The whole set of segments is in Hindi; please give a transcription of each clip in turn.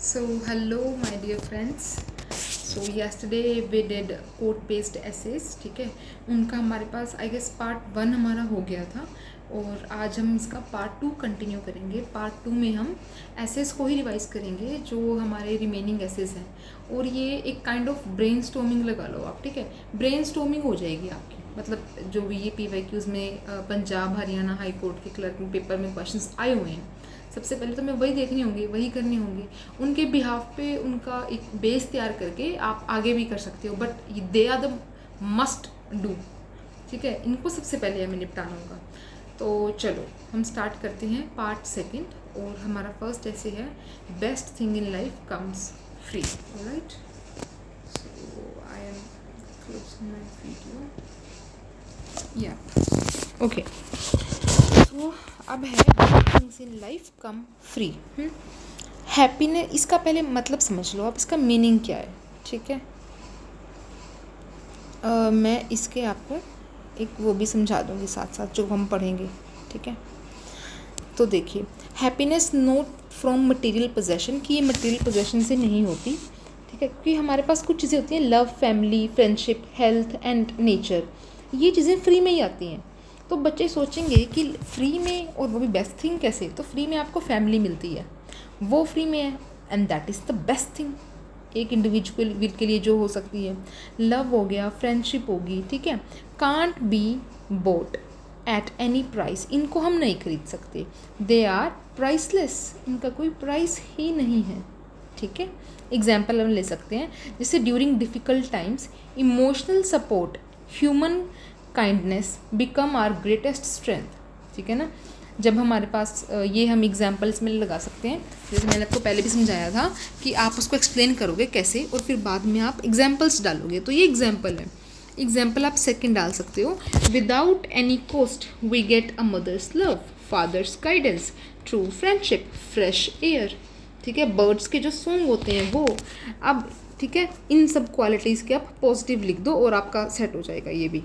So, hello my dear friends. So yesterday we did quote based essays. ठीक है, उनका हमारे पास आई गेस पार्ट 1 हमारा हो गया था और आज हम इसका पार्ट 2 कंटिन्यू करेंगे. पार्ट 2 में हम एसेस को ही रिवाइज करेंगे जो हमारे रिमेनिंग एसेस हैं. और ये एक काइंड ऑफ ब्रेन स्टॉर्मिंग लगा लो आप. ठीक है, ब्रेन स्टॉर्मिंग हो जाएगी आपकी. मतलब जो भी ये PYQs में पंजाब हरियाणा हाई कोर्ट के क्लर्क पेपर में क्वेश्चंस आए हुए हैं, सबसे पहले तो मैं वही देखनी होंगी, वही करनी होंगी. उनके बिहाफ पे उनका एक बेस तैयार करके आप आगे भी कर सकते हो, but they are the must do. ठीक है, इनको सबसे पहले हमें निपटाना होगा. तो चलो हम स्टार्ट करते हैं पार्ट 2. और हमारा फर्स्ट ऐसे है best thing in life comes free. Alright, so I am closing my video. या ओके, तो अब है things in life come free. Happiness, इसका पहले मतलब समझ लो आप, इसका मीनिंग क्या है. ठीक है, मैं इसके आपको एक वो भी समझा दूंगी साथ साथ जो हम पढ़ेंगे. ठीक है, तो देखिए, happiness not from material possession, कि ये मटेरियल पोजेशन से नहीं होती. ठीक है, क्योंकि हमारे पास कुछ चीज़ें होती हैं, love, family, friendship, health and nature, ये चीज़ें फ्री में ही आती हैं. तो बच्चे सोचेंगे कि फ्री में, और वो भी बेस्ट थिंग कैसे, तो फ्री में आपको फैमिली मिलती है, वो फ्री में है, and that is the best thing एक इंडिविजुअल के लिए जो हो सकती है. लव हो गया, फ्रेंडशिप होगी. ठीक है, can't be boat at any price, इनको हम नहीं खरीद सकते. दे आर प्राइसलेस, इनका कोई प्राइस ही नहीं है. ठीक है, एग्जाम्पल हम ले सकते हैं, जैसे during difficult times emotional support, human kindness become our greatest strength. ठीक है ना, जब हमारे पास ये हम एग्जाम्पल्स में लगा सकते हैं. जैसे मैंने आपको पहले भी समझाया था कि आप उसको एक्सप्लेन करोगे कैसे और फिर बाद में आप एग्जाम्पल्स डालोगे. तो ये एग्जाम्पल है. एग्जाम्पल आप सेकंड डाल सकते हो. Without any cost we get a mother's love, father's guidance, true friendship, fresh air. ठीक है, बर्ड्स के जो सॉन्ग होते हैं वो. अब ठीक है, इन सब क्वालिटीज़ के आप पॉजिटिव लिख दो और आपका सेट हो जाएगा. ये भी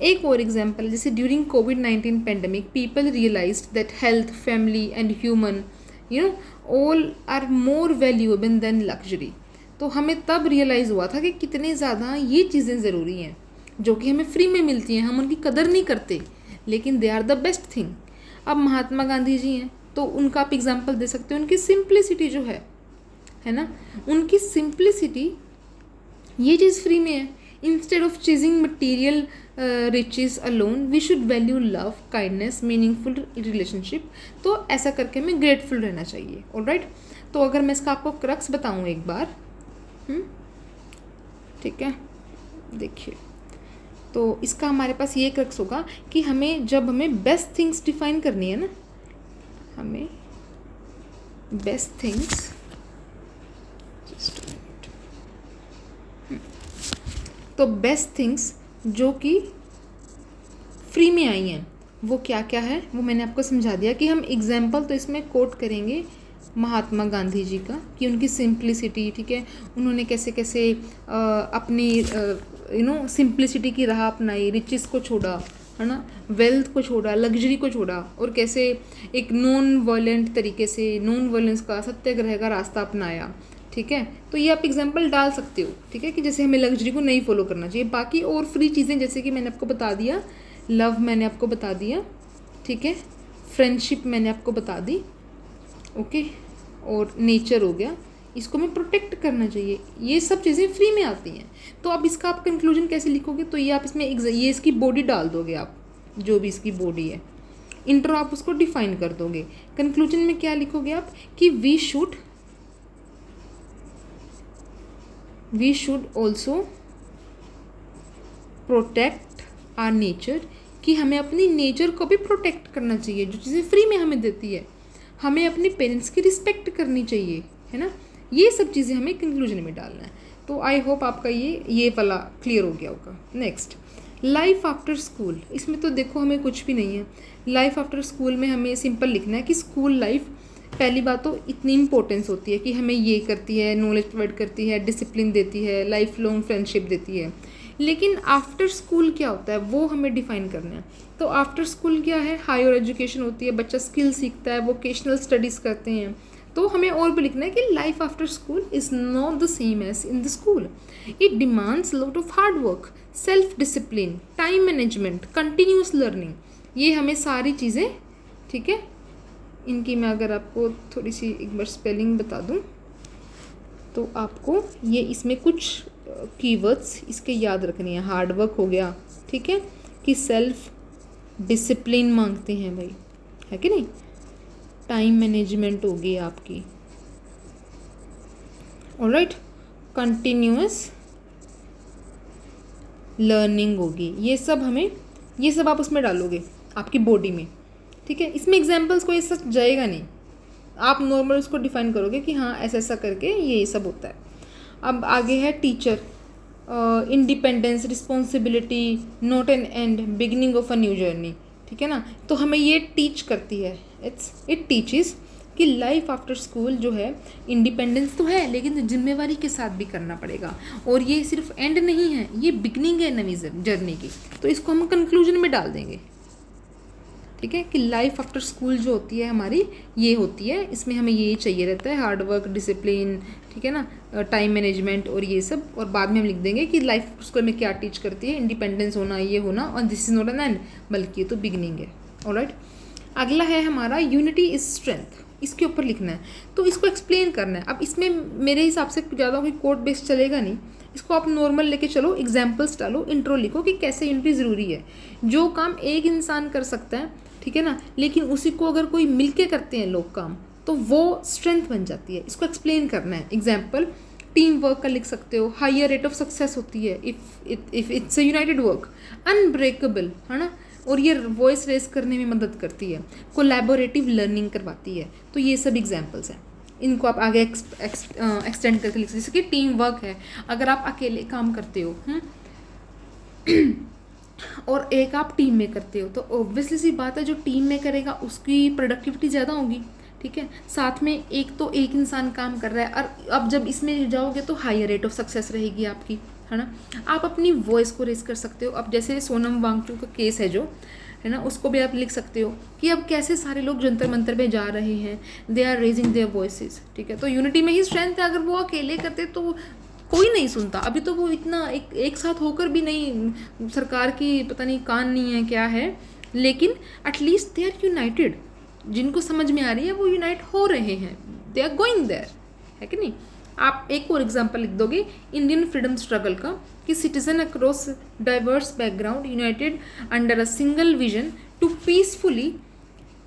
एक और एग्जाम्पल, जैसे ड्यूरिंग कोविड-19 pandemic people realised that health, family and human all are more valuable than luxury. तो हमें तब रियलाइज़ हुआ था कि कितने ज़्यादा ये चीज़ें ज़रूरी हैं जो कि हमें फ्री में मिलती हैं. हम उनकी कदर नहीं करते, लेकिन they are the best thing. अब महात्मा गांधी जी हैं, तो उनका आप एग्जाम्पल दे सकते हो. उनकी सिंप्लिसिटी जो है ना, उनकी सिंप्लिसिटी, ये चीज़ फ्री में है. Instead of chasing material riches alone we should value love, kindness, meaningful relationship. तो ऐसा करके हमें ग्रेटफुल रहना चाहिए. ऑलराइट, तो अगर मैं इसका आपको क्रक्स बताऊँ एक बार, ठीक है, देखिए, तो इसका हमारे पास ये क्रक्स होगा कि जब हमें बेस्ट थिंग्स डिफाइन करनी है ना, हमें बेस्ट थिंग्स, तो बेस्ट थिंग्स जो कि फ्री में आई हैं वो क्या क्या है, वो मैंने आपको समझा दिया. कि हम एग्जाम्पल तो इसमें कोट करेंगे महात्मा गांधी जी का, कि उनकी सिंप्लिसिटी. ठीक है, उन्होंने कैसे कैसे अपनी सिंप्लिसिटी की राह अपनाई, रिचेस को छोड़ा, है ना, वेल्थ को छोड़ा, लग्जरी को छोड़ा, और कैसे एक नॉन वायलेंट तरीके से, नॉन वायलेंस का, सत्याग्रह का रास्ता अपनाया. ठीक है, तो ये आप एग्जाम्पल डाल सकते हो. ठीक है, कि जैसे हमें लग्जरी को नहीं फॉलो करना चाहिए. बाकी और फ्री चीज़ें, जैसे कि मैंने आपको बता दिया, लव मैंने आपको बता दिया. ठीक है, फ्रेंडशिप मैंने आपको बता दी. ओके, और नेचर हो गया, इसको हमें प्रोटेक्ट करना चाहिए. ये सब चीज़ें फ्री में आती हैं. तो अब इसका आप कंक्लूजन कैसे लिखोगे, तो ये आप इसमें ये इसकी बॉडी डाल दोगे. आप जो भी इसकी बॉडी है, इंट्रो आप उसको डिफाइन कर दोगे. कंक्लूजन में क्या लिखोगे आप, कि we should also protect our nature, कि हमें अपनी नेचर को भी प्रोटेक्ट करना चाहिए जो चीज़ें फ्री में हमें देती है. हमें अपने पेरेंट्स की रिस्पेक्ट करनी चाहिए, है ना. ये सब चीज़ें हमें कंक्लूजन में डालना है. तो आई होप आपका ये वाला क्लियर हो गया होगा. Next, life after school. इसमें तो देखो हमें कुछ भी नहीं है. लाइफ आफ्टर स्कूल में हमें सिंपल लिखना है कि स्कूल लाइफ, पहली बात तो इतनी इंपॉर्टेंस होती है कि हमें ये करती है, नॉलेज प्रोवाइड करती है, डिसिप्लिन देती है, लाइफ लॉन्ग फ्रेंडशिप देती है. लेकिन आफ्टर स्कूल क्या होता है वो हमें डिफाइन करना है. तो आफ्टर स्कूल क्या है, हायर एजुकेशन होती है, बच्चा स्किल सीखता है, वोकेशनल स्टडीज़ करते हैं, तो हमें और भी लिखना है कि life after school is not the same as in the school. It demands lot of hard work, self discipline, time management, continuous learning. ये हमें सारी चीज़ें, ठीक है, इनकी मैं अगर आपको थोड़ी सी एक बार स्पेलिंग बता दूं तो आपको ये इसमें कुछ कीवर्ड्स इसके याद रखनी है. हार्ड वर्क हो गया, ठीक है, कि सेल्फ डिसिप्लिन मांगते हैं भाई, है कि नहीं. टाइम मैनेजमेंट होगी आपकी, ऑलराइट. कंटिन्यूअस लर्निंग होगी. ये सब आप उसमें डालोगे आपकी बॉडी में, ठीक है. इसमें एग्जाम्पल्स कोई ऐसा जाएगा नहीं, आप नॉर्मल उसको डिफाइन करोगे कि हाँ ऐसा ऐसा करके ये सब होता है. अब आगे है teacher. Independence, responsibility, not an and, beginning of a new journey, ठीक है ना. तो हमें ये टीच करती है, इट टीचेस कि लाइफ आफ्टर स्कूल जो है, इंडिपेंडेंस तो है लेकिन जिम्मेवारी के साथ भी करना पड़ेगा. और ये सिर्फ एंड नहीं है, ये बिगनिंग है नवी जर्नी की. तो इसको हम कंक्लूजन में डाल देंगे, ठीक है, कि लाइफ आफ्टर स्कूल जो होती है हमारी, ये होती है. इसमें हमें यही चाहिए रहता है, हार्ड वर्क, डिसिप्लिन, ठीक है ना, टाइम मैनेजमेंट और ये सब. और बाद में हम लिख देंगे कि लाइफ आफ्टर स्कूल में क्या टीच करती है, इंडिपेंडेंस होना, ये होना, और this is not an and, बल्कि ये तो बिगनिंग है. ऑलराइट. अगला है हमारा यूनिटी इज स्ट्रेंथ. इसके ऊपर लिखना है, तो इसको एक्सप्लेन करना है. अब इसमें मेरे हिसाब से ज़्यादा कोई कोड बेस्ड चलेगा नहीं, इसको आप नॉर्मल लेके चलो, एग्जाम्पल्स डालो, इंट्रो लिखो कि कैसे यूनिटी ज़रूरी है. जो काम एक इंसान कर सकता है, ठीक है ना, लेकिन उसी को अगर कोई मिलके करते हैं लोग काम, तो वो स्ट्रेंथ बन जाती है. इसको एक्सप्लेन करना है. एग्जाम्पल टीम वर्क का लिख सकते हो. हायर रेट ऑफ सक्सेस होती है if it's a United work. Unbreakable, है ना, और ये वॉइस रेस करने में मदद करती है. कोलैबोरेटिव लर्निंग करवाती है. तो ये सब एग्जाम्पल्स हैं. इनको आप आगे एक्सटेंड करके लिख सकते. जैसे कि टीम वर्क है, अगर आप अकेले काम करते हो और एक आप टीम में करते हो, तो ऑब्वियसली सी बात है जो टीम में करेगा उसकी प्रोडक्टिविटी ज़्यादा होगी, ठीक है. साथ में एक इंसान काम कर रहा है, और अब जब इसमें जाओगे तो हायर रेट ऑफ सक्सेस रहेगी आपकी, है ना. आप अपनी वॉइस को रेस कर सकते हो. अब जैसे सोनम वांगचुक का केस है जो है ना, उसको भी आप लिख सकते हो कि अब कैसे सारे लोग जंतर मंतर में जा रहे हैं, they are raising their voices, ठीक है. तो यूनिटी में ही स्ट्रेंथ है. अगर वो अकेले करते तो कोई नहीं सुनता. अभी तो वो इतना एक साथ होकर भी नहीं, सरकार की पता नहीं कान नहीं है क्या है, लेकिन एटलीस्ट दे आर यूनाइटेड. जिनको समझ में आ रही है वो यूनाइट हो रहे हैं, दे आर गोइंग देयर, है कि नहीं. आप एक और एग्जांपल लिख दोगे इंडियन फ्रीडम स्ट्रगल का, कि citizen across diverse background united under a single vision to peacefully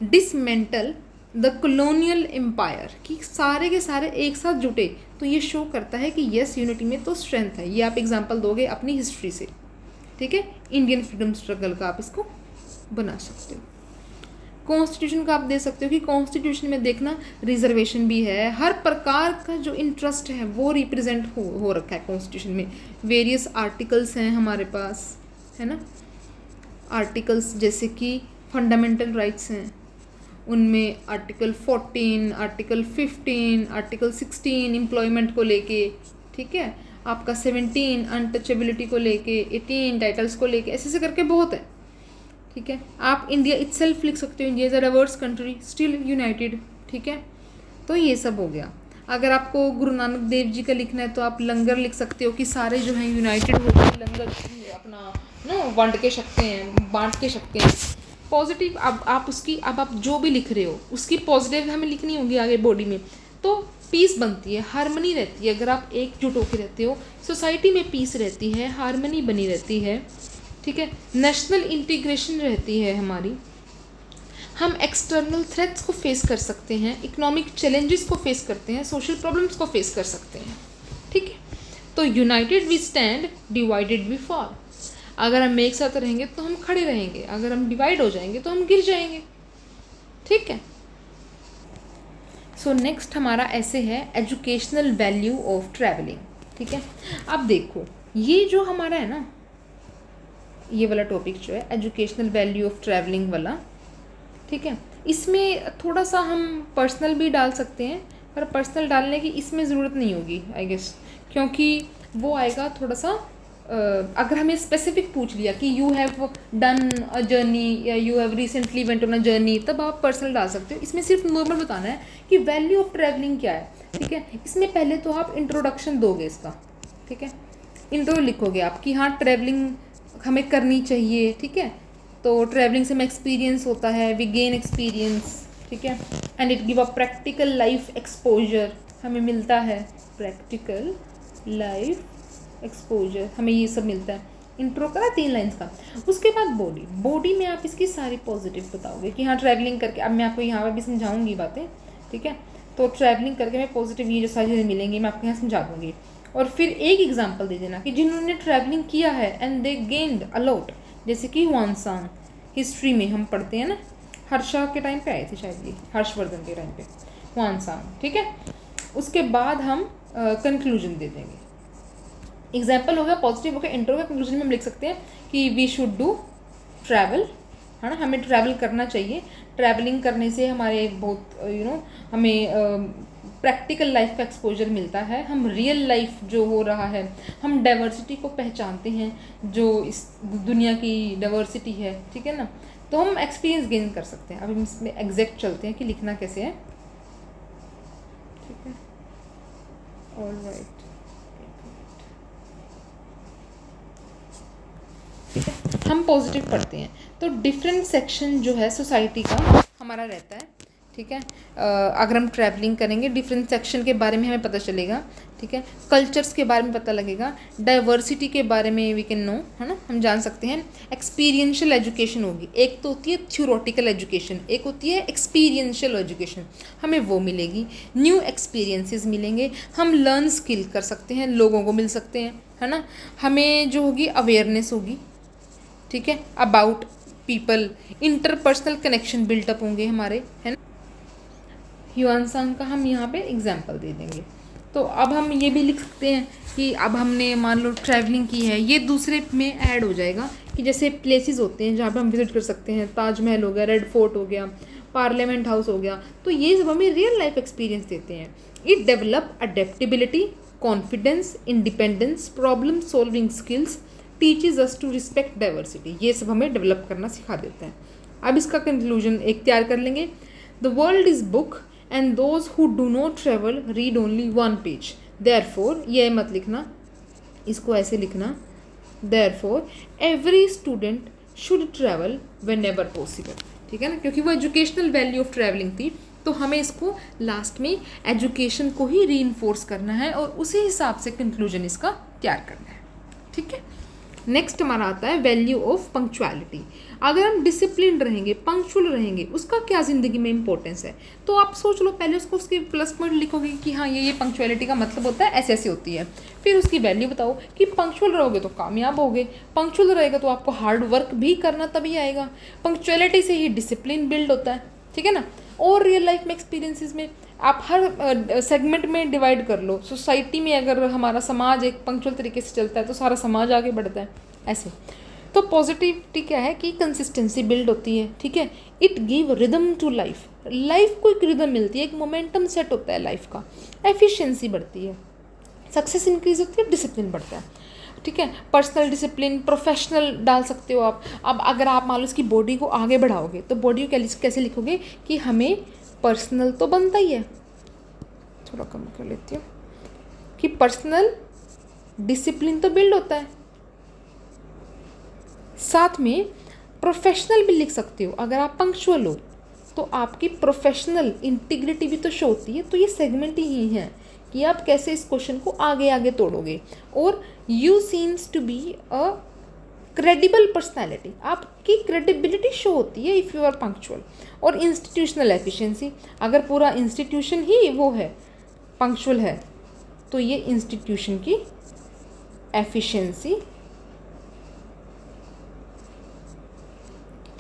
dismantle the colonial empire. कि सारे के सारे एक साथ जुटे, तो ये शो करता है कि यस यूनिटी में तो स्ट्रेंथ है. ये आप एग्जांपल दोगे अपनी हिस्ट्री से, ठीक है. इंडियन फ्रीडम स्ट्रगल का आप इसको बना सकते हो. कॉन्स्टिट्यूशन का आप दे सकते हो कि कॉन्स्टिट्यूशन में देखना रिजर्वेशन भी है, हर प्रकार का जो इंटरेस्ट है वो रिप्रेजेंट हो रखा है कॉन्स्टिट्यूशन में. वेरियस आर्टिकल्स हैं हमारे पास, है ना. आर्टिकल्स जैसे कि फंडामेंटल राइट्स हैं, उनमें आर्टिकल 14, आर्टिकल 15, आर्टिकल 16 एम्प्लॉयमेंट को लेके, ठीक है. आपका 17 अनटचेबिलिटी को लेके, 18 टाइटल्स को लेके, ऐसे ऐसे करके बहुत है, ठीक है. आप इंडिया इटसेल्फ लिख सकते हो, India is a diverse country still United, ठीक है. तो ये सब हो गया. अगर आपको गुरु नानक देव जी का लिखना है तो आप लंगर लिख सकते हो कि सारे जो हैं यूनाइटेड होकर लंगर अपना बांट के सकते हैं. पॉजिटिव अब आप जो भी लिख रहे हो उसकी पॉजिटिव हमें लिखनी होगी आगे बॉडी में, तो पीस बनती है, हारमनी रहती है. अगर आप एकजुट होकर रहते हो, सोसाइटी में पीस रहती है, हारमनी बनी रहती है, ठीक है. नेशनल इंटीग्रेशन रहती है हमारी. हम एक्सटर्नल थ्रेट्स को फेस कर सकते हैं, इकोनॉमिक चैलेंजेस को फेस करते हैं, सोशल प्रॉब्लम्स को फेस कर सकते हैं, ठीक है. तो united we stand, divided we fall. अगर हम एक साथ रहेंगे तो हम खड़े रहेंगे, अगर हम डिवाइड हो जाएंगे तो हम गिर जाएंगे, ठीक है. सो नेक्स्ट हमारा ऐसे है एजुकेशनल वैल्यू ऑफ ट्रैवलिंग, ठीक है. अब देखो ये जो हमारा है ना, ये वाला टॉपिक जो है एजुकेशनल वैल्यू ऑफ ट्रैवलिंग वाला, ठीक है. इसमें थोड़ा सा हम पर्सनल भी डाल सकते हैं, पर पर्सनल डालने की इसमें ज़रूरत नहीं होगी आई गेस, क्योंकि वो आएगा थोड़ा सा अगर हमें स्पेसिफिक पूछ लिया कि you have done a journey या you have recently went on a journey, तब आप पर्सनल डाल सकते हो। इसमें सिर्फ नॉर्मल बताना है कि वैल्यू ऑफ ट्रैवलिंग क्या है, ठीक है। इसमें पहले तो आप इंट्रोडक्शन दोगे इसका, ठीक है। इंट्रो लिखोगे आप कि हाँ ट्रैवलिंग हमें करनी चाहिए, ठीक है। तो ट्रैवलिंग से हमें एक्सपीरियंस होता है, वी गेन एक्सपीरियंस, ठीक है। And it give a practical life exposure, हमें मिलता है प्रैक्टिकल लाइफ एक्सपोजर, हमें ये सब मिलता है। इंट्रो करा 3 लाइन्स का। उसके बाद बॉडी में आप इसकी सारी पॉजिटिव बताओगे कि हाँ ट्रैवलिंग करके, अब मैं आपको यहाँ पर भी समझाऊंगी बातें, ठीक है। तो ट्रैवलिंग करके मैं पॉजिटिव ये जो सारी चीज़ें मिलेंगी मैं आपको यहाँ समझा दूँगी। और फिर एक एग्जाम्पल दे देना कि जिन्होंने ट्रैवलिंग किया है एंड दे गेन्ड अलॉट, जैसे कि ह्वानसांग, हिस्ट्री में हम पढ़ते हैं ना, हर्षा के टाइम पे आए थे शायद, ये हर्षवर्धन के टाइम पे ह्वानसांग, ठीक है। उसके बाद हम कंक्लूजन दे देंगे। एग्जाम्पल हो गया, पॉजिटिव हो गया, इंट्रो का। कंक्लूजन में हम लिख सकते हैं कि वी शुड डू ट्रैवल, है ना, हमें ट्रैवल करना चाहिए। ट्रैवलिंग करने से हमारे बहुत हमें प्रैक्टिकल लाइफ का एक्सपोजर मिलता है, हम रियल लाइफ जो हो रहा है, हम डाइवर्सिटी को पहचानते हैं, जो इस दुनिया की डाइवर्सिटी है, ठीक है ना। तो हम एक्सपीरियंस गेन कर सकते हैं। अब हम इसमें एग्जैक्ट चलते हैं कि लिखना कैसे है, ठीक है। ऑलराइट, ठीक है। हम पॉजिटिव पढ़ते हैं तो डिफरेंट सेक्शन जो है सोसाइटी का हमारा रहता है, ठीक है। अगर हम ट्रैवलिंग करेंगे डिफरेंट सेक्शन के बारे में हमें पता चलेगा, ठीक है। कल्चर्स के बारे में पता लगेगा, डाइवर्सिटी के बारे में वी कैन नो, है ना, हम जान सकते हैं। एक्सपीरियंशियल एजुकेशन होगी, एक तो होती है थ्योरेटिकल एजुकेशन, एक होती है एक्सपीरियंशियल एजुकेशन, हमें वो मिलेगी। न्यू एक्सपीरियंसेस मिलेंगे, हम लर्न स्किल कर सकते हैं, लोगों को मिल सकते हैं, है ना। हमें जो होगी अवेयरनेस होगी, ठीक है, about people, interpersonal connection built up होंगे हमारे, है ना। ह्वानसांग का हम यहाँ पे एग्जाम्पल दे देंगे। तो अब हम ये भी लिख सकते हैं कि अब हमने मान लो ट्रैवलिंग की है, ये दूसरे में ऐड हो जाएगा कि जैसे प्लेसेस होते हैं जहाँ पे हम विजिट कर सकते हैं, ताजमहल हो गया, रेड फोर्ट हो गया, पार्लियामेंट हाउस हो गया, तो ये सब हमें रियल लाइफ एक्सपीरियंस देते हैं। It develop adaptability, confidence, independence, problem solving skills, teaches us to respect diversity, ये सब हमें डेवलप करना सिखा देता है। अब इसका कंक्लूजन एक तैयार कर लेंगे। The world is book and those who do not travel read only one page. Therefore, ये मत लिखना, इसको ऐसे लिखना, therefore every student should travel whenever possible, ठीक है ना, क्योंकि वो एजुकेशनल वैल्यू ऑफ ट्रैवलिंग थी। तो हमें इसको लास्ट में एजुकेशन को ही रीइंफोर्स करना है और उसी हिसाब से कंक्लूजन इसका तैयार करना है, ठीक है। नेक्स्ट हमारा आता है वैल्यू ऑफ पंक्चुअलिटी। अगर हम डिसिप्लिन रहेंगे, पंक्चुअल रहेंगे, उसका क्या ज़िंदगी में इंपॉर्टेंस है, तो आप सोच लो पहले उसको, उसके प्लस पॉइंट लिखोगे कि हाँ ये पंक्चुअलिटी का मतलब होता है, ऐसे ऐसे होती है। फिर उसकी वैल्यू बताओ कि पंक्चुअल रहोगे तो कामयाब होगे, पंक्चुअल रहेगा तो आपको हार्ड वर्क भी करना तभी आएगा, पंक्चुअलिटी से ही डिसिप्लिन बिल्ड होता है, ठीक है ना। और रियल लाइफ में एक्सपीरियंसेस में आप हर सेगमेंट में डिवाइड कर लो। सोसाइटी में अगर हमारा समाज एक पंक्चुअल तरीके से चलता है तो सारा समाज आगे बढ़ता है, ऐसे। तो पॉजिटिविटी क्या है कि कंसिस्टेंसी बिल्ड होती है, ठीक है। It give rhythm to life, life को एक रिदम मिलती है, एक मोमेंटम सेट होता है लाइफ का, एफिशिएंसी बढ़ती है, सक्सेस इंक्रीज होती है, डिसिप्लिन बढ़ता है, ठीक है। पर्सनल डिसिप्लिन, प्रोफेशनल डाल सकते हो आप। अब अगर आप मान लो इसकी बॉडी को आगे बढ़ाओगे तो बॉडी को कैसे लिखोगे कि हमें पर्सनल तो बनता ही है, थोड़ा कम कर लेती हूँ, कि पर्सनल डिसिप्लिन तो बिल्ड होता है, साथ में प्रोफेशनल भी लिख सकते हो। अगर आप पंक्चुअल हो तो आपकी प्रोफेशनल इंटीग्रिटी भी तो शो होती है। तो ये सेगमेंट ही है कि आप कैसे इस क्वेश्चन को आगे आगे तोड़ोगे। और you seems to be a credible personality, आपकी क्रेडिबिलिटी शो होती है इफ़ यू आर पंक्चुअल। और इंस्टीट्यूशनल एफिशिएंसी, अगर पूरा इंस्टीट्यूशन ही वो है, पंक्चुअल है, तो ये इंस्टीट्यूशन की एफिशिएंसी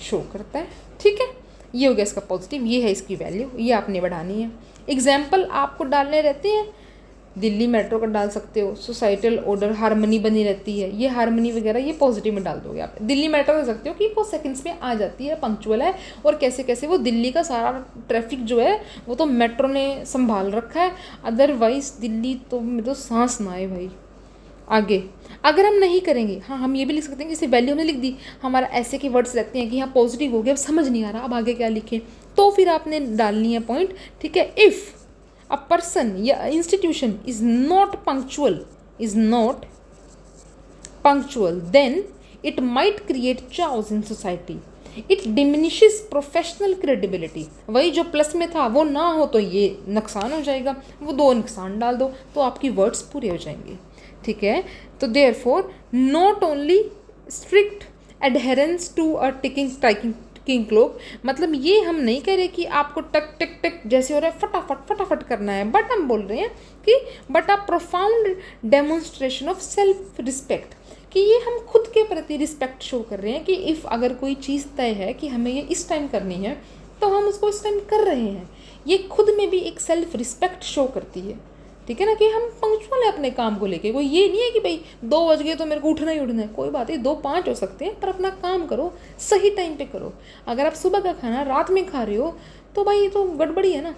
शो करता है, ठीक है। ये हो गया इसका पॉजिटिव, ये है इसकी वैल्यू, ये आपने बढ़ानी है। एग्जाम्पल आपको डालने रहते हैं, दिल्ली मेट्रो का डाल सकते हो, सोसाइटल ऑर्डर, हारमनी बनी रहती है, ये हारमनी वगैरह ये पॉजिटिव में डाल दोगे आप। दिल्ली मेट्रो कर सकते हो कि वो सेकंड्स में आ जाती है, पंक्चुअल है, और कैसे कैसे वो दिल्ली का सारा ट्रैफिक जो है वो तो मेट्रो ने संभाल रखा है, अदरवाइज दिल्ली तो में तो सांस ना आए भाई, आगे अगर हम नहीं करेंगे, हाँ हम ये भी लिख सकते हैं, जैसे वैल्यू हमने लिख दी, हमारा ऐसे के वर्ड्स रहते हैं कि हाँ पॉजिटिव हो गया, अब समझ नहीं आ रहा अब आगे क्या लिखें, तो फिर आपने डालनी है पॉइंट, ठीक है। इफ़ अ पर्सन या institution is not punctual, then it might create chaos in society. It diminishes professional credibility. वही जो प्लस में था वो ना हो तो ये नुकसान हो जाएगा, वो 2 नुकसान डाल दो तो आपकी वर्ड्स पूरे हो जाएंगे, ठीक है। तो therefore not only strict adherence to a ticking clock, मतलब ये हम नहीं कह रहे कि आपको टक टक टक जैसे हो रहा है फटाफट करना है, बट हम बोल रहे हैं कि but a profound demonstration of self respect, कि ये हम खुद के प्रति रिस्पेक्ट शो कर रहे हैं कि इफ़ अगर कोई चीज़ तय है कि हमें ये इस टाइम करनी है तो हम उसको इस टाइम कर रहे हैं, ये खुद में भी एक सेल्फ रिस्पेक्ट शो करती है, ठीक है ना, कि हम पंक्चुअल है अपने काम को लेके। कोई ये नहीं है कि भाई 2 बज गए तो मेरे को उठना ही उठना है, कोई बात नहीं 2-5 हो सकते हैं, पर अपना काम करो, सही टाइम पे करो। अगर आप सुबह का खाना रात में खा रहे हो तो भाई ये तो गड़बड़ी है ना,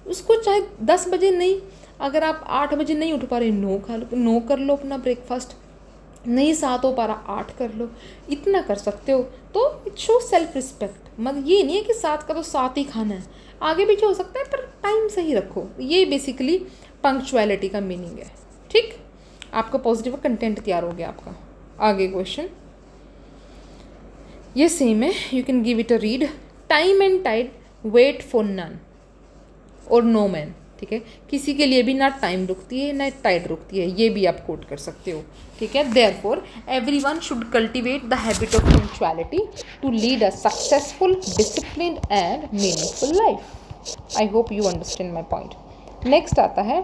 उसको चाहे 10 बजे नहीं, अगर आप 8 बजे नहीं उठ पा रहे 9 कर लो अपना ब्रेकफास्ट, नहीं 7 हो पा रहा 8 कर लो, इतना कर सकते हो तो इट शो सेल्फ रिस्पेक्ट। मतलब ये नहीं है कि 7 का तो 7 ही खाना है, आगे पीछे हो सकता है पर टाइम सही रखो, ये बेसिकली पंक्चुअलिटी का मीनिंग है, ठीक। आपका पॉजिटिव कंटेंट तैयार हो गया आपका। आगे क्वेश्चन ये सेम है, you can give it a read. Time and tide wait for none और नो मैन, ठीक है, किसी के लिए भी ना टाइम रुकती है ना टाइड रुकती है, ये भी आप कोट कर सकते हो, ठीक है। Therefore everyone should cultivate the habit of punctuality to lead a successful, disciplined and meaningful life. I hope you understand my point. Next आता है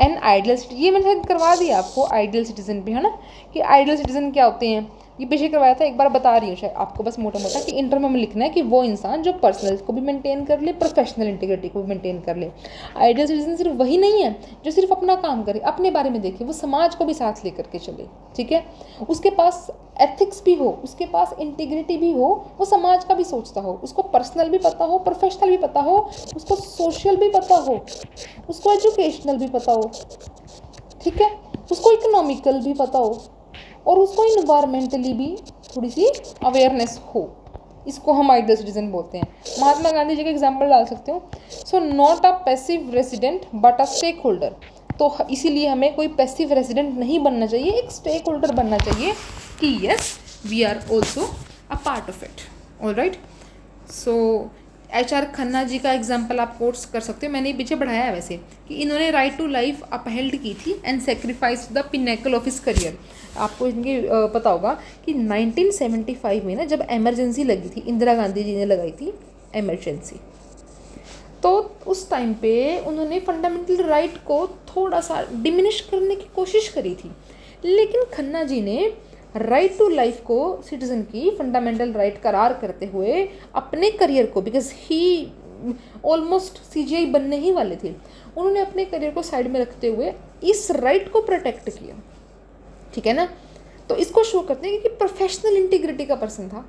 एन आइडियल सिटीजन, ये मैंने शायद करवा दिया आपको आइडियल सिटीजन पे, है ना, कि आइडियल सिटीजन क्या होते हैं, ये पीछे करवाया था, एक बार बता रही हूँ शायद आपको बस मोटा मोटा, कि इंटर में लिखना है कि वो इंसान जो पर्सनल को भी मेंटेन कर ले, प्रोफेशनल इंटीग्रिटी को भी मेंटेन कर ले। आइडियल सिटीजन सिर्फ वही नहीं है जो सिर्फ अपना काम करे, अपने बारे में देखे, वो समाज को भी साथ लेकर के चले, ठीक है, उसके पास एथिक्स भी हो, उसके पास इंटीग्रिटी भी हो, वो समाज का भी सोचता हो, उसको पर्सनल भी पता हो, प्रोफेशनल भी पता हो, उसको सोशल भी पता हो, उसको एजुकेशनल भी पता हो, ठीक है, उसको इकोनॉमिकल भी पता हो, और उसको इन्वायरमेंटली भी थोड़ी सी अवेयरनेस हो। इसको हम आइडियल सिटीजन बोलते हैं। महात्मा गांधी जी का एग्जाम्पल डाल सकते हो। So not a passive resident but a stakeholder, तो इसीलिए हमें कोई पैसिव रेसिडेंट नहीं बनना चाहिए, एक स्टेक होल्डर बनना चाहिए कि yes we are also a part of it. Alright, so HR Khanna ji का एग्जाम्पल आप कोट्स कर सकते हो, मैंने पीछे बढ़ाया है वैसे, कि इन्होंने राइट टू लाइफ अपहेल्ड की थी and sacrifice the pinnacle of his career. आपको इनके पता होगा कि 1975 में ना जब एमरजेंसी लगी थी, इंदिरा गांधी जी ने लगाई थी एमरजेंसी, तो उस टाइम पे उन्होंने फंडामेंटल राइट को थोड़ा सा डिमिनिश करने की कोशिश करी थी, लेकिन खन्ना जी ने राइट टू लाइफ को सिटीजन की फंडामेंटल राइट करार करते हुए अपने करियर को, बिकॉज ही ऑलमोस्ट CGI बनने ही वाले थे, उन्होंने अपने करियर को साइड में रखते हुए इस राइट को प्रोटेक्ट किया, ठीक है ना। तो इसको शो करते हैं कि प्रोफेशनल इंटीग्रिटी का पर्सन था,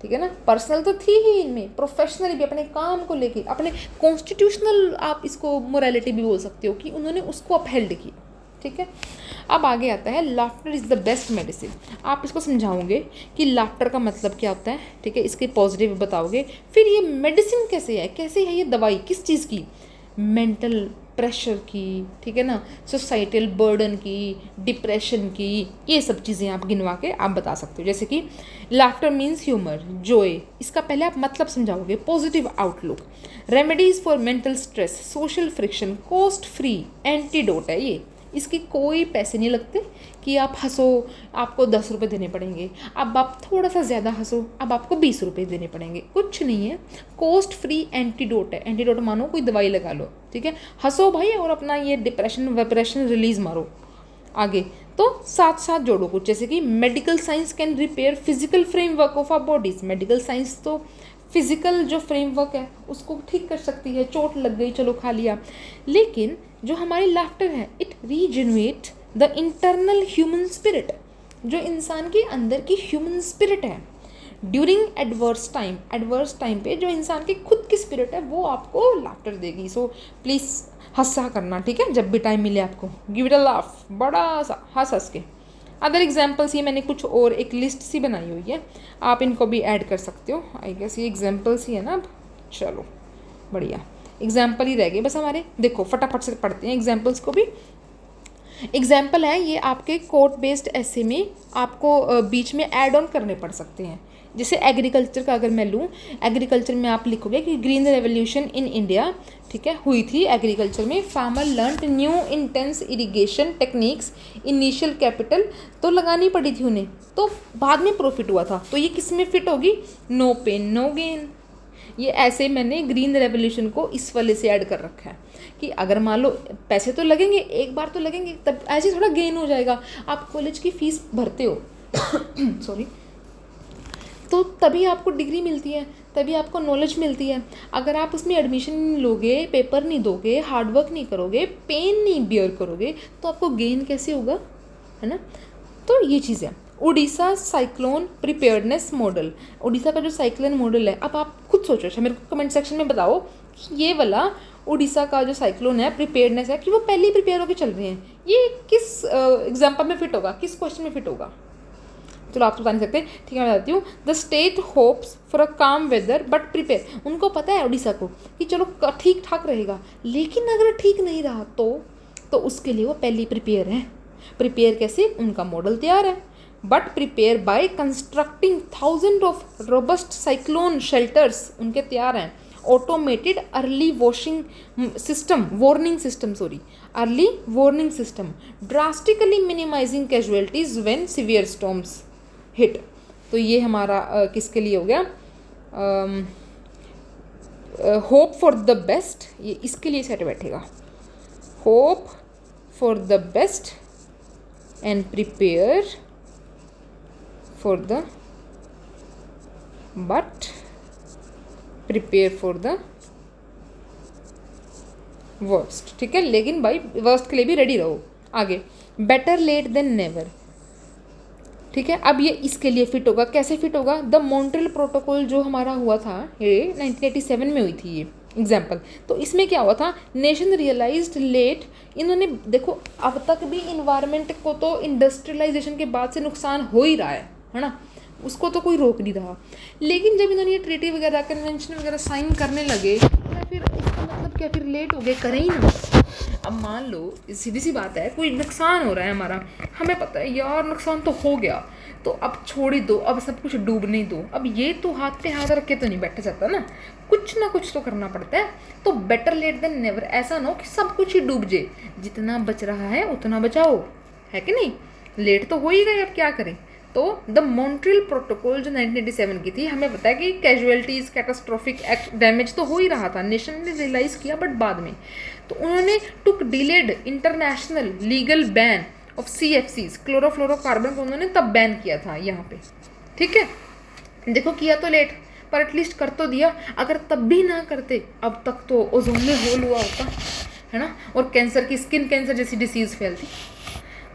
ठीक है ना, पर्सनल तो थी ही इनमें, प्रोफेशनल भी अपने काम को लेके, अपने कॉन्स्टिट्यूशनल आप इसको मोरालिटी भी बोल सकते हो कि उन्होंने उसको अपहेल्ड किया, ठीक है। अब आगे आता है laughter is the best medicine. आप इसको समझाओगे कि लाफ्टर का मतलब क्या होता है, ठीक है, इसके पॉजिटिव बताओगे, फिर ये मेडिसिन कैसे है ये दवाई, किस चीज़ की, मेंटल प्रेशर की, ठीक है ना, सोसाइटल बर्डन की, डिप्रेशन की, ये सब चीज़ें आप गिनवा के आप बता सकते हो। जैसे कि लाफ्टर मीन्स ह्यूमर, जॉय, इसका पहले आप मतलब समझाओगे, positive outlook, remedies for mental stress, social friction, cost free antidote है ये, इसकी कोई पैसे नहीं लगते कि आप हंसो आपको 10 रुपये देने पड़ेंगे, अब आप थोड़ा सा ज़्यादा हंसो अब आपको 20 रुपये देने पड़ेंगे, कुछ नहीं है, कॉस्ट फ्री एंटीडोट है। एंटीडोट मानो कोई दवाई लगा लो, ठीक है, हंसो भाई और अपना ये डिप्रेशन वेप्रेशन रिलीज मारो। आगे तो साथ साथ जोड़ो कुछ, जैसे कि medical science can repair physical framework of our bodies, medical science तो फिजिकल जो फ्रेमवर्क है उसको ठीक कर सकती है, चोट लग गई चलो खा लिया, लेकिन जो हमारी लाफ्टर है it regenerate the internal human spirit, जो इंसान के अंदर की ह्यूमन स्पिरिट है, ड्यूरिंग एडवर्स टाइम पे जो इंसान की खुद की स्पिरिट है वो आपको लाफ्टर देगी। सो प्लीज़ हंसा करना, ठीक है, जब भी टाइम मिले आपको गिव इट अ लाफ, बड़ा सा हंस के। अदर एग्जाम्पल्स ये मैंने कुछ और एक लिस्ट सी बनाई हुई है, आप इनको भी ऐड कर सकते हो। आई गेस ये एग्जाम्पल्स ही है ना अब, चलो बढ़िया एग्जाम्पल ही रह गए बस हमारे। देखो फटाफट से पढ़ते हैं एग्जाम्पल्स को भी। एग्जाम्पल है ये आपके कोट बेस्ड ऐसे में आपको बीच में ऐड ऑन करने पड़ सकते हैं। जैसे एग्रीकल्चर का अगर मैं लूँ, एग्रीकल्चर में आप लिखोगे कि ग्रीन रेवोल्यूशन इन इंडिया, ठीक है, हुई थी एग्रीकल्चर में। Farmer learned new intense irrigation techniques, initial capital तो लगानी पड़ी थी उन्हें, तो बाद में प्रॉफिट हुआ था। तो ये किस में फिट होगी? No pain no gain. ये ऐसे मैंने ग्रीन रेवोल्यूशन को इस वाले से ऐड कर रखा है कि अगर मान लो पैसे तो लगेंगे, एक बार तो लगेंगे, तब ऐसे थोड़ा गेन हो जाएगा। आप कॉलेज की फ़ीस भरते हो सॉरी, तो तभी आपको डिग्री मिलती है, तभी आपको नॉलेज मिलती है। अगर आप उसमें एडमिशन नहीं लोगे, पेपर नहीं दोगे, हार्डवर्क नहीं करोगे, पेन नहीं बियर करोगे, तो आपको गेन कैसे होगा, है ना। तो ये चीज़ है। Orissa cyclone preparedness model, Orissa का जो साइक्लोन मॉडल है, अब आप खुद सोचो, अच्छा मेरे को कमेंट सेक्शन में बताओ कि ये वाला उड़ीसा का जो साइक्लोन है प्रिपेयर्डनेस है कि वो पहले ही प्रिपेयर होकर चल रहे हैं, ये किस एग्जाम्पल में फिट होगा, किस क्वेश्चन में फिट होगा? चलो आप तो बता नहीं सकते, ठीक है मैं बताती हूँ। The state hopes for a काम वेदर बट प्रिपेयर, उनको पता है उड़ीसा को कि चलो ठीक ठाक रहेगा, लेकिन अगर ठीक नहीं रहा तो उसके लिए वो पहले ही प्रिपेयर हैं। प्रिपेयर कैसे? उनका मॉडल तैयार है, but prepare by constructing thousand of robust cyclone shelters, उनके तैयार हैं। Automated early warning system drastically minimising casualties when severe storms hit. तो ये हमारा किसके लिए हो गया? होप फॉर द बेस्ट, ये इसके लिए सेट बैठेगा। Hope for the best and prepare for the worst, ठीक है, लेकिन भाई वर्स्ट के लिए भी रेडी रहो। आगे बेटर लेट देन नेवर, ठीक है। अब ये इसके लिए फिट होगा, कैसे फिट होगा? द मॉन्ट्रियल प्रोटोकॉल जो हमारा हुआ था, ये 1987 में हुई थी ये एग्जाम्पल। तो इसमें क्या हुआ था? नेशन रियलाइज्ड लेट, इन्होंने देखो अब तक भी इन्वायरमेंट को तो इंडस्ट्रियलाइजेशन के बाद से नुकसान हो ही रहा है ना, उसको तो कोई रोक नहीं रहा। लेकिन जब इन्होंने ये ट्रीटी वगैरह कन्वेंशन वगैरह साइन करने लगे, तो फिर इसका मतलब क्या, फिर लेट हो गए, करें ही ना। अब मान लो सीधी सी बात है, कोई नुकसान हो रहा है हमारा, हमें पता है यार नुकसान तो हो गया, तो अब छोड़ ही दो, अब सब कुछ डूबने दो। अब ये तो हाथ पे हाथ रख के तो नहीं बैठा जाता ना कुछ तो करना पड़ता है। तो बेटर लेट देन नेवर, ऐसा ना हो कि सब कुछ ही डूब जाए, जितना बच रहा है उतना बचाओ, है कि नहीं। लेट तो हो ही गए, अब क्या करें। तो द मॉन्ट्रियल प्रोटोकॉल जो 1987 की थी, हमें पता है कि कैजुअलिटीज़ कैटास्ट्रोफिक डैमेज तो हो ही रहा था, नेशन ने रियलाइज़ किया, बट बाद में तो उन्होंने took delayed international legal ban of CFCs, chlorofluorocarbon को उन्होंने तब बैन किया था यहाँ पे, ठीक है। देखो किया तो लेट, पर एटलीस्ट कर तो दिया। अगर तब भी ना करते, अब तक तो ओजोन में होल हुआ होता, है ना, और कैंसर की, स्किन कैंसर जैसी डिसीज़ फैलती।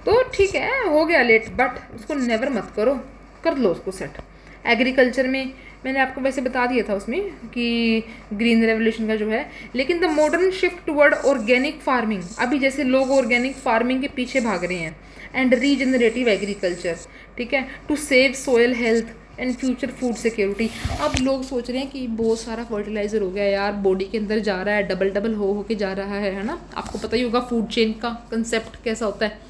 तो ठीक है हो गया लेट, बट उसको नेवर मत करो, कर लो उसको सेट। एग्रीकल्चर में मैंने आपको वैसे बता दिया था उसमें कि ग्रीन रेवोल्यूशन का जो है, लेकिन the modern shift toward organic farming, अभी जैसे लोग ऑर्गेनिक फार्मिंग के पीछे भाग रहे हैं, एंड रीजनरेटिव एग्रीकल्चर, ठीक है, to save soil health and future food security. अब लोग सोच रहे हैं कि बहुत सारा फर्टिलाइज़र हो गया यार, बॉडी के अंदर जा रहा है, डबल हो के जा रहा है ना। आपको पता ही होगा फूड चेन का कंसेप्ट कैसा होता है,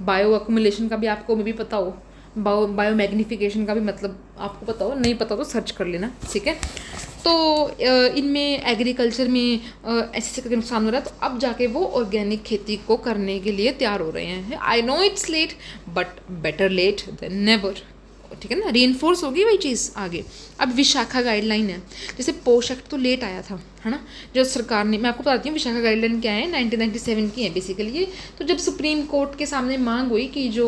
बायो अक्यूमुलेशन का भी आपको भी पता हो, बायो मैग्नीफिकेशन का भी मतलब आपको पता हो, नहीं पता तो सर्च कर लेना, ठीक है। तो इनमें एग्रीकल्चर में ऐसे करके नुकसान हो रहा है, तो अब जाके वो ऑर्गेनिक खेती को करने के लिए तैयार हो रहे हैं। I know it's late, but better late than never, ठीक है ना, रीइंफोर्स होगी वही चीज़ आगे। अब विशाखा गाइडलाइन है, जैसे पोष एक्ट तो लेट आया था, है ना, जो सरकार ने, मैं आपको बताती हूँ विशाखा गाइडलाइन क्या है, 1997 की है बेसिकली ये। तो जब सुप्रीम कोर्ट के सामने मांग हुई कि जो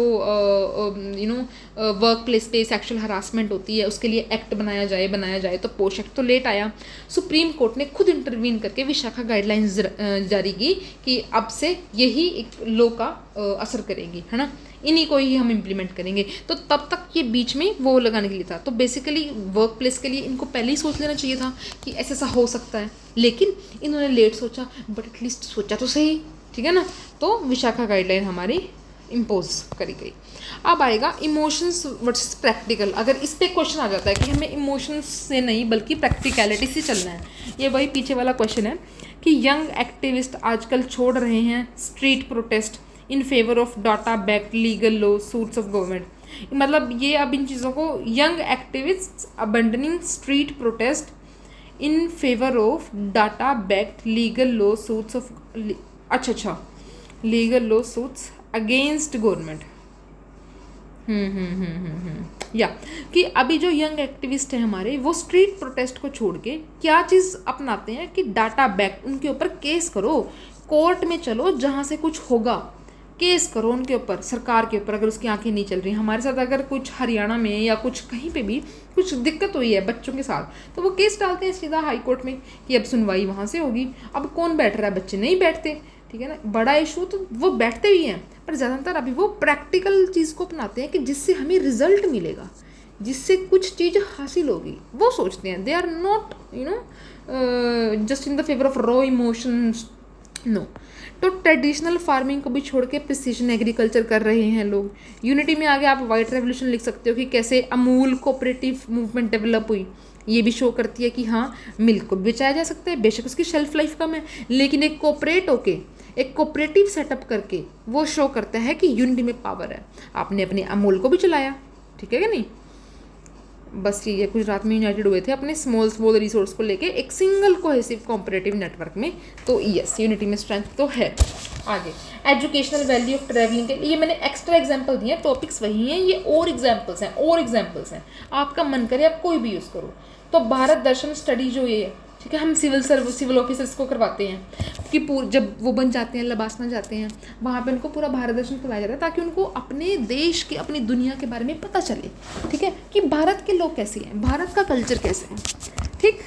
वर्क प्लेस पे सेक्शुअल हरासमेंट होती है उसके लिए एक्ट बनाया जाए, तो पोष एक्ट तो लेट आया। सुप्रीम कोर्ट ने खुद इंटरवीन करके विशाखा गाइडलाइंस जारी की कि अब से यही एक लॉ का असर करेगी, है ना। इन्हीं को ही हम इम्प्लीमेंट करेंगे। तो तब तक ये बीच में वो लगाने के लिए था। तो बेसिकली वर्क प्लेस के लिए इनको पहले ही सोच लेना चाहिए था कि ऐसा ऐसा हो सकता है, लेकिन इन्होंने लेट सोचा, बट एटलीस्ट सोचा तो सही, ठीक है ना। तो विशाखा गाइडलाइन हमारी इम्पोज करी गई। अब आएगा इमोशंस वर्सेस प्रैक्टिकल। अगर इस पे क्वेश्चन आ जाता है कि हमें इमोशंस से नहीं बल्कि प्रैक्टिकलिटी से चलना है, ये वही पीछे वाला क्वेश्चन है कि यंग एक्टिविस्ट आजकल छोड़ रहे हैं street protest in favour of data backed legal lawsuits of government. मतलब ये अब इन चीज़ों को, young activist abandoning street protest in favour of data backed legal lawsuits of, अच्छा legal lawsuits against government. या कि अभी जो यंग एक्टिविस्ट हैं हमारे, वो स्ट्रीट प्रोटेस्ट को छोड़ के क्या चीज़ अपनाते हैं कि डाटा बैक, उनके ऊपर केस करो, कोर्ट में चलो, जहाँ से कुछ होगा केस करो उनके ऊपर, सरकार के ऊपर, अगर उसकी आंखें नहीं चल रही। हमारे साथ अगर कुछ हरियाणा में या कुछ कहीं पे भी कुछ दिक्कत हुई है बच्चों के साथ, तो वो केस डालते हैं सीधा हाई कोर्ट में कि अब सुनवाई वहाँ से होगी। अब कौन बैठ रहा है, बच्चे नहीं बैठते, ठीक है ना। बड़ा इशू तो वो बैठते भी हैं, पर ज़्यादातर अभी वो प्रैक्टिकल चीज़ को अपनाते हैं कि जिससे हमें रिजल्ट मिलेगा, जिससे कुछ चीज़ हासिल होगी, वो सोचते हैं। They are not just in the favour of raw emotions, no. तो ट्रेडिशनल फार्मिंग को भी छोड़ के प्रिसीजन एग्रीकल्चर कर रहे हैं लोग। यूनिटी में आगे आप वाइट रेवोल्यूशन लिख सकते हो कि कैसे अमूल कोऑपरेटिव मूवमेंट डेवलप हुई। ये भी शो करती है कि हाँ, मिल्क को बेचाया जा सकता है, बेशक उसकी शेल्फ लाइफ कम है, लेकिन एक कोऑपरेट होके, एक कोऑपरेटिव सेटअप करके वो शो करता है कि यूनिटी में पावर है। आपने अपने अमूल को भी चलाया, ठीक है कि नहीं। बस ये गुजरात में यूनाइटेड हुए थे अपने स्मॉल रिसोर्स को लेके एक सिंगल कोहेसिव कॉम्परेटिव नेटवर्क में। तो यस, यूनिटी में स्ट्रेंथ तो है। आगे एजुकेशनल वैल्यू ऑफ ट्रैवलिंग के लिए मैंने एक्स्ट्रा एग्जांपल दिए हैं, टॉपिक्स वही हैं, ये और एग्जांपल्स हैं, आपका मन करे आप कोई भी यूज़ करो। तो भारत दर्शन स्टडी जो ये है, ठीक है, हम सिविल ऑफिसर्स को करवाते हैं कि जब वो बन जाते हैं, लबासना जाते हैं, वहाँ पे उनको पूरा भारत दर्शन करवाया जाता है ताकि उनको अपने देश के, अपनी दुनिया के बारे में पता चले, ठीक है, कि भारत के लोग कैसे हैं, भारत का कल्चर कैसे है। ठीक,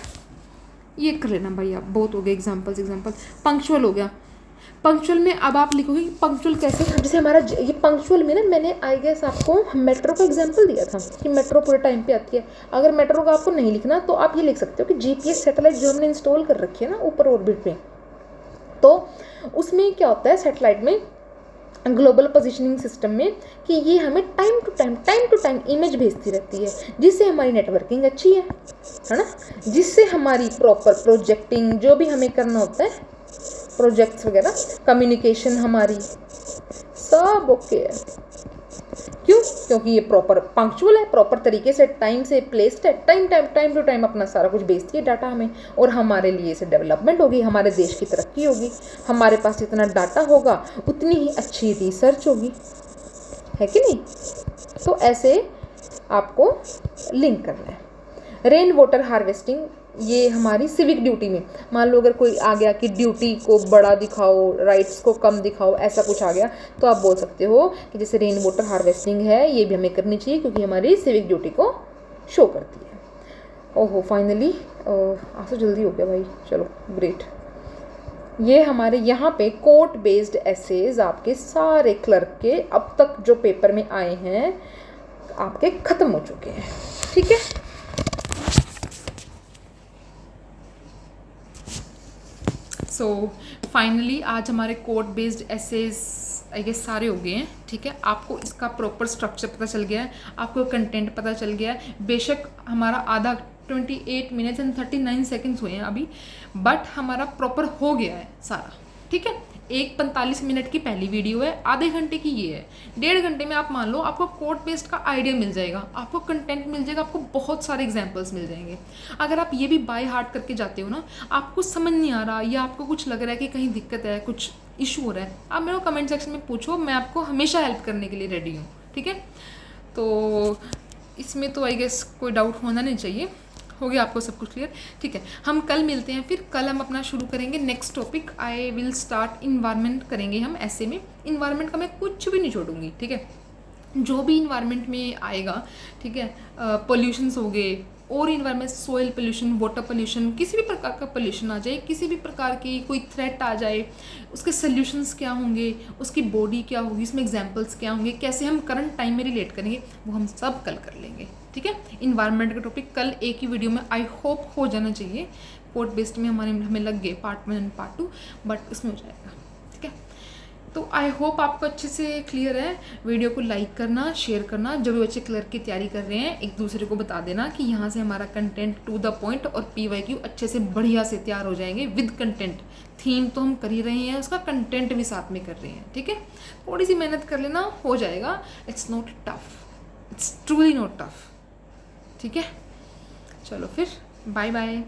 ये कर लेना भाई आप, बहुत हो गए एग्जाम्पल। पंक्चुअल हो गया। पंक्चुअल में अब आप लिखोगे कि पंक्चुअल कैसे, जैसे हमारा ये पंक्चुअल में ना, मैंने आई गेस आपको मेट्रो का एग्जांपल दिया था कि मेट्रो पूरे टाइम पे आती है। अगर मेट्रो का आपको नहीं लिखना तो आप ये लिख सकते हो कि जीपीएस सैटेलाइट जो हमने इंस्टॉल कर रखी है ना ऊपर ऑर्बिट पे, तो उसमें क्या होता है सेटेलाइट में, ग्लोबल पोजीशनिंग सिस्टम में, कि ये हमें टाइम टू टाइम इमेज भेजती रहती है, जिससे हमारी नेटवर्किंग अच्छी है ना, जिससे हमारी प्रॉपर प्रोजेक्टिंग जो भी हमें करना होता है, प्रोजेक्ट्स वगैरह, कम्युनिकेशन हमारी सब ओके है। क्यों? क्योंकि ये प्रॉपर पंक्चुअल है, प्रॉपर तरीके से टाइम से प्लेस्ड है, टाइम टू टाइम अपना सारा कुछ भेजती है डाटा हमें, और हमारे लिए से डेवलपमेंट होगी, हमारे देश की तरक्की होगी, हमारे पास जितना डाटा होगा उतनी ही अच्छी रिसर्च होगी, है कि नहीं। तो ऐसे आपको लिंक करना है। रेन वाटर हार्वेस्टिंग, ये हमारी सिविक ड्यूटी में, मान लो अगर कोई आ गया कि ड्यूटी को बड़ा दिखाओ, राइट्स को कम दिखाओ, ऐसा कुछ आ गया, तो आप बोल सकते हो कि जैसे रेन वाटर हार्वेस्टिंग है, ये भी हमें करनी चाहिए क्योंकि हमारी सिविक ड्यूटी को शो करती है। ओहो, फाइनली आज तो जल्दी हो गया भाई, चलो ग्रेट। ये हमारे यहाँ पे कोर्ट बेस्ड एसेज आपके सारे क्लर्क के अब तक जो पेपर में आए हैं आपके ख़त्म हो चुके हैं, ठीक है। सो फाइनली आज हमारे court based essays I guess सारे हो गए हैं, ठीक है। आपको इसका प्रॉपर स्ट्रक्चर पता चल गया है, आपको कंटेंट पता चल गया है। बेशक हमारा आधा 28 मिनट्स एंड 39 सेकेंड्स हुए हैं अभी, बट हमारा प्रॉपर हो गया है सारा, ठीक है। एक 45 मिनट की पहली वीडियो है, आधे घंटे की ये है, 1.5 घंटे में आप मान लो आपको कोर्ट बेस्ड का आइडिया मिल जाएगा, आपको कंटेंट मिल जाएगा, आपको बहुत सारे एग्जांपल्स मिल जाएंगे। अगर आप ये भी बाय हार्ट करके जाते हो ना, आपको समझ नहीं आ रहा या आपको कुछ लग रहा है कि कहीं दिक्कत है, कुछ इशू हो रहा है, आप मेरे को कमेंट सेक्शन में पूछो, मैं आपको हमेशा हेल्प करने के लिए रेडी हूँ, ठीक है। तो इसमें तो आई गेस कोई डाउट होना नहीं चाहिए, हो गया आपको सब कुछ क्लियर, ठीक है। हम कल मिलते हैं, फिर कल हम अपना शुरू करेंगे next topic. I will start environment करेंगे हम, ऐसे में इन्वायरमेंट का मैं कुछ भी नहीं छोड़ूंगी, ठीक है। जो भी इन्वायरमेंट में आएगा, ठीक है, पोल्यूशंस हो गए, और environment, soil pollution, water pollution, किसी भी प्रकार का पोल्यूशन आ जाए, किसी भी प्रकार की कोई थ्रेट आ जाए, उसके सल्यूशंस क्या होंगे, उसकी बॉडी क्या होगी, इसमें एग्जांपल्स क्या होंगे, कैसे हम करंट टाइम में रिलेट करेंगे, वो हम सब कल कर लेंगे। ठीक है, इन्वायरमेंट का टॉपिक कल एक ही वीडियो में आई होप हो जाना चाहिए। कोड बेस्ड में हमें लग गए पार्ट 1 पार्ट 2, बट उसमें हो जाएगा। ठीक है, तो आई होप आपको अच्छे से क्लियर है। वीडियो को लाइक करना, शेयर करना, जो भी बच्चे क्लर्क की तैयारी कर रहे हैं एक दूसरे को बता देना कि यहाँ से हमारा कंटेंट टू द पॉइंट और PYQ अच्छे से बढ़िया से तैयार हो जाएंगे विद कंटेंट। थीम तो हम कर ही रहे हैं, उसका कंटेंट भी साथ में कर रहे हैं। ठीक है, थोड़ी सी मेहनत कर लेना, हो जाएगा। It's not tough, it's truly not tough. ठीक है, चलो फिर बाय बाय।